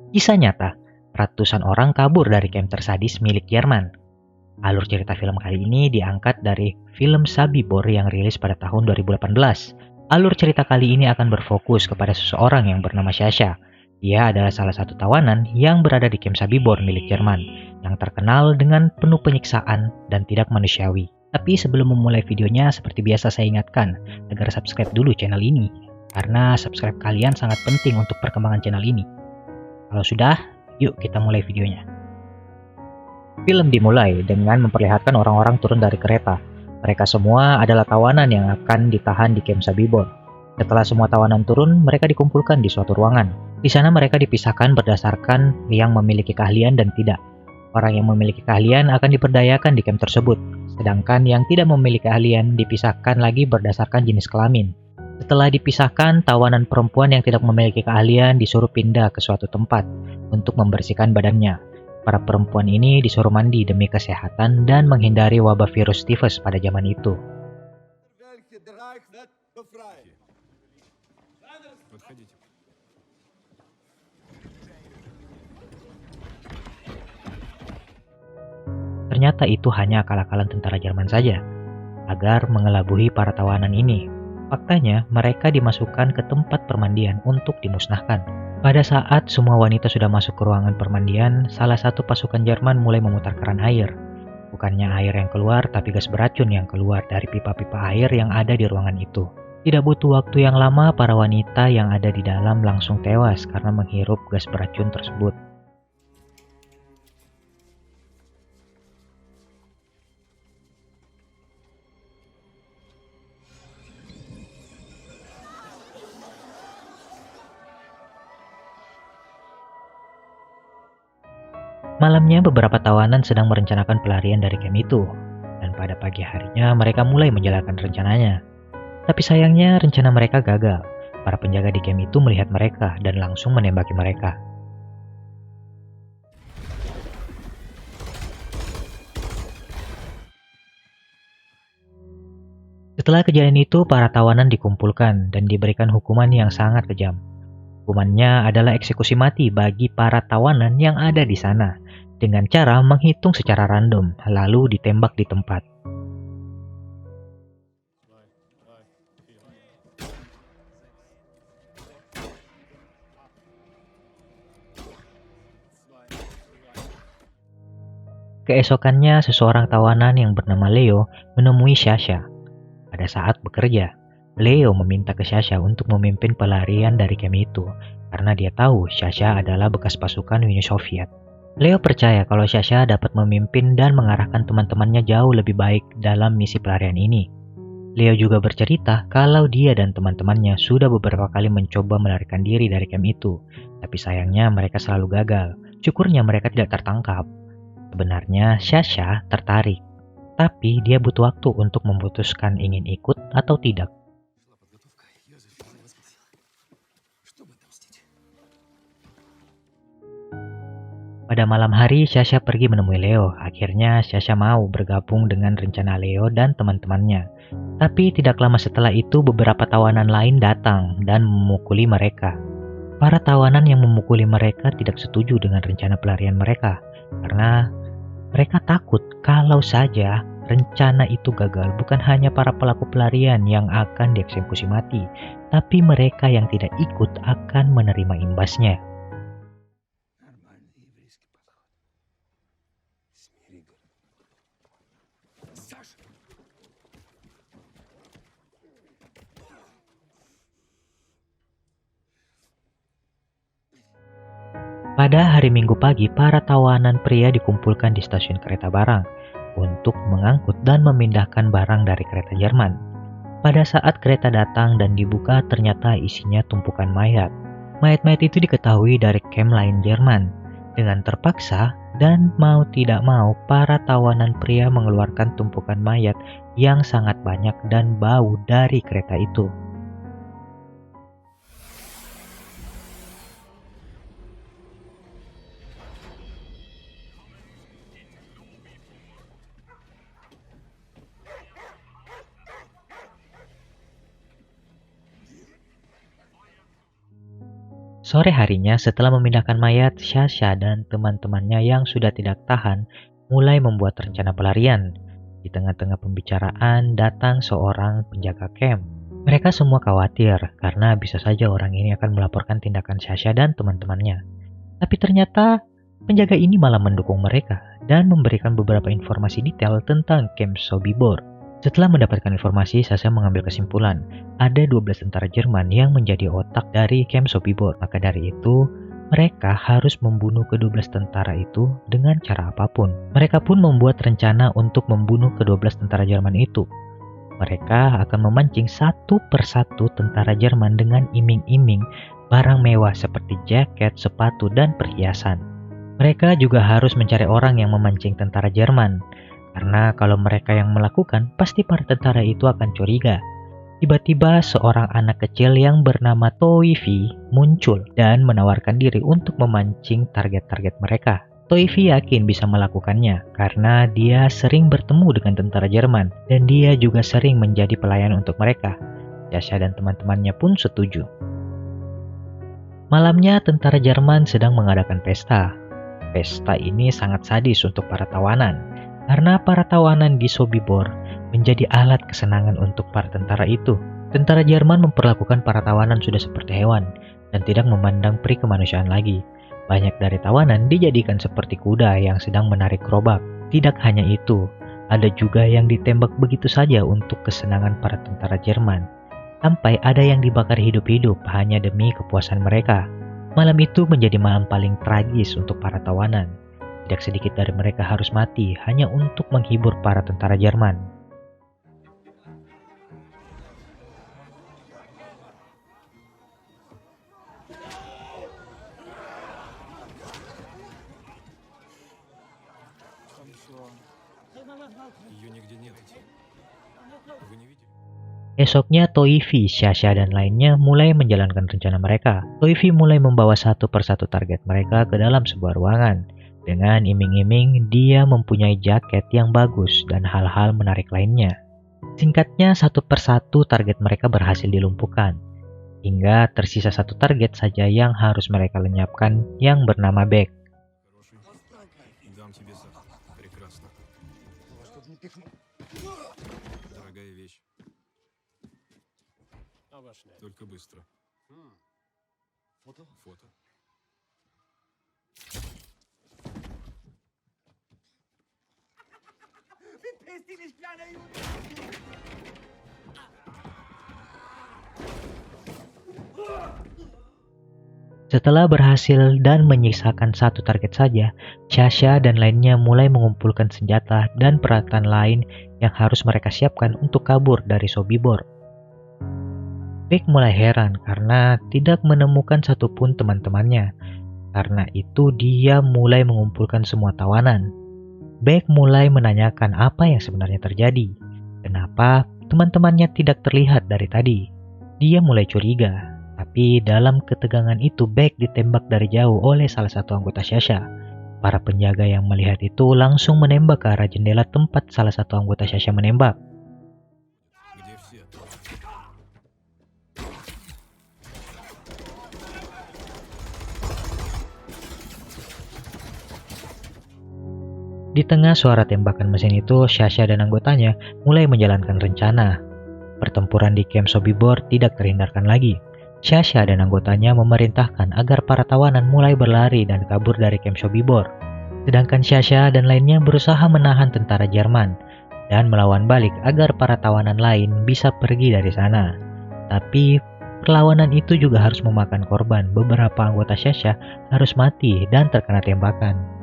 Kisah nyata, ratusan orang kabur dari camp tersadis milik Jerman. Alur cerita film kali ini diangkat dari film Sabibor yang rilis pada tahun 2018. Alur cerita kali ini akan berfokus kepada seseorang yang bernama Sasha. Dia adalah salah satu tawanan yang berada di camp Sabibor milik Jerman, yang terkenal dengan penuh penyiksaan dan tidak manusiawi. Tapi sebelum memulai videonya, seperti biasa saya ingatkan agar subscribe dulu channel ini, karena subscribe kalian sangat penting untuk perkembangan channel ini. Kalau sudah, yuk kita mulai videonya. Film dimulai dengan memperlihatkan orang-orang turun dari kereta. Mereka semua adalah tawanan yang akan ditahan di camp Sabibor. Setelah semua tawanan turun, mereka dikumpulkan di suatu ruangan. Di sana mereka dipisahkan berdasarkan yang memiliki keahlian dan tidak. Orang yang memiliki keahlian akan diperdayakan di camp tersebut, sedangkan yang tidak memiliki keahlian dipisahkan lagi berdasarkan jenis kelamin. Setelah dipisahkan, tawanan perempuan yang tidak memiliki keahlian disuruh pindah ke suatu tempat untuk membersihkan badannya. Para perempuan ini disuruh mandi demi kesehatan dan menghindari wabah virus tifus pada zaman itu. Ternyata itu hanya akal-akalan tentara Jerman saja, agar mengelabui para tawanan ini. Faktanya, mereka dimasukkan ke tempat permandian untuk dimusnahkan. Pada saat semua wanita sudah masuk ke ruangan permandian, salah satu pasukan Jerman mulai memutar keran air. Bukannya air yang keluar, tapi gas beracun yang keluar dari pipa-pipa air yang ada di ruangan itu. Tidak butuh waktu yang lama, para wanita yang ada di dalam langsung tewas karena menghirup gas beracun tersebut. Malamnya beberapa tawanan sedang merencanakan pelarian dari camp itu, dan pada pagi harinya mereka mulai menjalankan rencananya. Tapi sayangnya rencana mereka gagal. Para penjaga di camp itu melihat mereka dan langsung menembaki mereka. Setelah kejadian itu, para tawanan dikumpulkan dan diberikan hukuman yang sangat kejam. Hukumannya adalah eksekusi mati bagi para tawanan yang ada di sana, dengan cara menghitung secara random, lalu ditembak di tempat. Keesokannya, seseorang tawanan yang bernama Leo menemui Sasha. Pada saat bekerja, Leo meminta ke Sasha untuk memimpin pelarian dari camp itu, karena dia tahu Sasha adalah bekas pasukan Uni Soviet. Leo percaya kalau Sasha dapat memimpin dan mengarahkan teman-temannya jauh lebih baik dalam misi pelarian ini. Leo juga bercerita kalau dia dan teman-temannya sudah beberapa kali mencoba melarikan diri dari camp itu, tapi sayangnya mereka selalu gagal. Syukurnya mereka tidak tertangkap. Sebenarnya Sasha tertarik, tapi dia butuh waktu untuk memutuskan ingin ikut atau tidak. Pada malam hari, Sasha pergi menemui Leo. Akhirnya, Sasha mau bergabung dengan rencana Leo dan teman-temannya. Tapi tidak lama setelah itu, beberapa tawanan lain datang dan memukuli mereka. Para tawanan yang memukuli mereka tidak setuju dengan rencana pelarian mereka, karena mereka takut kalau saja rencana itu gagal, bukan hanya para pelaku pelarian yang akan dieksekusi mati, tapi mereka yang tidak ikut akan menerima imbasnya. Pada hari Minggu pagi, para tawanan pria dikumpulkan di stasiun kereta barang untuk mengangkut dan memindahkan barang dari kereta Jerman. Pada saat kereta datang dan dibuka, ternyata isinya tumpukan mayat. Mayat-mayat itu diketahui dari camp lain Jerman. Dengan terpaksa dan mau tidak mau, para tawanan pria mengeluarkan tumpukan mayat yang sangat banyak dan bau dari kereta itu. Sore harinya setelah memindahkan mayat, Sasha dan teman-temannya yang sudah tidak tahan mulai membuat rencana pelarian. Di tengah-tengah pembicaraan datang seorang penjaga camp. Mereka semua khawatir karena bisa saja orang ini akan melaporkan tindakan Sasha dan teman-temannya. Tapi ternyata penjaga ini malah mendukung mereka dan memberikan beberapa informasi detail tentang camp Sobibor. Setelah mendapatkan informasi, Sasha mengambil kesimpulan, ada 12 tentara Jerman yang menjadi otak dari camp Sobibor. Maka dari itu, mereka harus membunuh ke-12 tentara itu dengan cara apapun. Mereka pun membuat rencana untuk membunuh ke-12 tentara Jerman itu. Mereka akan memancing satu persatu tentara Jerman dengan iming-iming barang mewah seperti jaket, sepatu, dan perhiasan. Mereka juga harus mencari orang yang memancing tentara Jerman. Karena kalau mereka yang melakukan, pasti para tentara itu akan curiga. Tiba-tiba seorang anak kecil yang bernama Toifi muncul dan menawarkan diri untuk memancing target-target mereka. Toifi yakin bisa melakukannya karena dia sering bertemu dengan tentara Jerman dan dia juga sering menjadi pelayan untuk mereka. Sasha dan teman-temannya pun setuju. Malamnya tentara Jerman sedang mengadakan pesta. Pesta ini sangat sadis untuk para tawanan. Karena para tawanan di Sobibor menjadi alat kesenangan untuk para tentara itu. Tentara Jerman memperlakukan para tawanan sudah seperti hewan dan tidak memandang peri kemanusiaan lagi. Banyak dari tawanan dijadikan seperti kuda yang sedang menarik gerobak. Tidak hanya itu, ada juga yang ditembak begitu saja untuk kesenangan para tentara Jerman. Sampai ada yang dibakar hidup-hidup hanya demi kepuasan mereka. Malam itu menjadi malam paling tragis untuk para tawanan. Tidak sedikit dari mereka harus mati hanya untuk menghibur para tentara Jerman. Esoknya Toifi, Sasha, dan lainnya mulai menjalankan rencana mereka. Toifi mulai membawa satu persatu target mereka ke dalam sebuah ruangan. Dengan iming-iming, dia mempunyai jaket yang bagus dan hal-hal menarik lainnya. Singkatnya, satu persatu target mereka berhasil dilumpuhkan. Hingga tersisa satu target saja yang harus mereka lenyapkan yang bernama Beck. Setelah berhasil dan menyisakan satu target saja, Sasha dan lainnya mulai mengumpulkan senjata dan peralatan lain yang harus mereka siapkan untuk kabur dari Sobibor. Beck mulai heran karena tidak menemukan satupun teman-temannya. Karena itu dia mulai mengumpulkan semua tawanan. Beck mulai menanyakan apa yang sebenarnya terjadi. Kenapa teman-temannya tidak terlihat dari tadi? Dia mulai curiga. Tapi dalam ketegangan itu Beck ditembak dari jauh oleh salah satu anggota Sasha. Para penjaga yang melihat itu langsung menembak ke arah jendela tempat salah satu anggota Sasha menembak. Di tengah suara tembakan mesin itu, Sasha dan anggotanya mulai menjalankan rencana. Pertempuran di camp Sobibor tidak terhindarkan lagi. Sasha dan anggotanya memerintahkan agar para tawanan mulai berlari dan kabur dari camp Sobibor. Sedangkan Sasha dan lainnya berusaha menahan tentara Jerman dan melawan balik agar para tawanan lain bisa pergi dari sana. Tapi perlawanan itu juga harus memakan korban. Beberapa anggota Sasha harus mati dan terkena tembakan.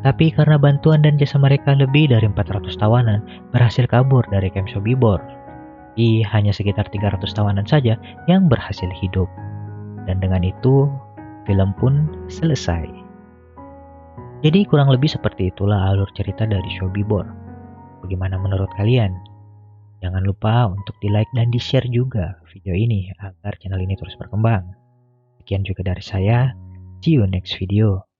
Tapi karena bantuan dan jasa mereka, lebih dari 400 tawanan berhasil kabur dari camp Sobibor. Hanya sekitar 300 tawanan saja yang berhasil hidup. Dan dengan itu, film pun selesai. Jadi kurang lebih seperti itulah alur cerita dari Sobibor. Bagaimana menurut kalian? Jangan lupa untuk di-like dan di-share juga video ini agar channel ini terus berkembang. Sekian juga dari saya. See you next video.